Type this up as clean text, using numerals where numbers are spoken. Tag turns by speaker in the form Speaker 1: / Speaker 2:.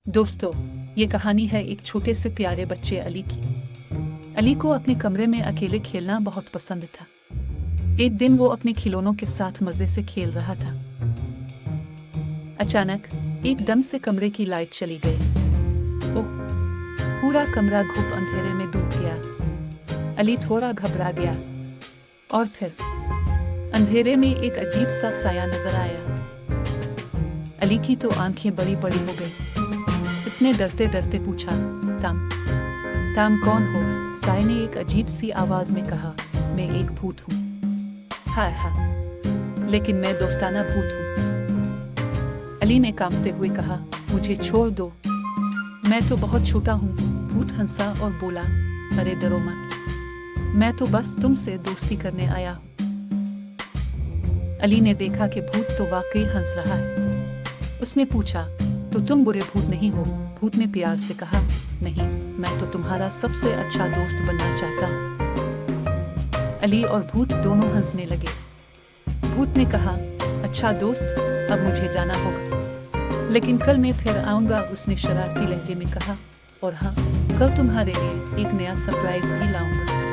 Speaker 1: दोस्तों, ये कहानी है एक छोटे से प्यारे बच्चे अली की। अली को अपने कमरे में अकेले खेलना बहुत पसंद था। एक दिन वो अपने खिलौनों के साथ मजे से खेल रहा था। अचानक एकदम से कमरे की लाइट चली गई। ओह! पूरा कमरा घुप अंधेरे में डूब गया। अली थोड़ा घबरा गया और फिर अंधेरे में एक अजीब सा साया नजर आया। अली की तो आंखें बड़ी बड़ी हो गई। उसने डरते डरते पूछा, ताम कौन हो? साय ने एक अजीब सी आवाज में कहा, मैं एक भूत हूँ। हाय हाय, लेकिन मैं दोस्ताना भूत हूँ। अली ने कांपते हुए कहा, मुझे छोड़ दो, मैं तो बहुत छोटा हूँ। भूत हंसा और बोला, अरे डरो मत, मैं तो बस तुमसे दोस्ती करने आया हूँ। अली ने देखा कि भूत तो वाकई हंस रहा है। उसने पूछा, तो तुम बुरे भूत नहीं हो? भूत ने प्यार से कहा, नहीं, मैं तो तुम्हारा सबसे अच्छा दोस्त बनना चाहता हूँ। अली और भूत दोनों हंसने लगे। भूत ने कहा, अच्छा दोस्त, अब मुझे जाना होगा, लेकिन कल मैं फिर आऊंगा। उसने शरारती लहजे में कहा, और हाँ, कल तुम्हारे लिए एक नया सरप्राइज भी लाऊंगा।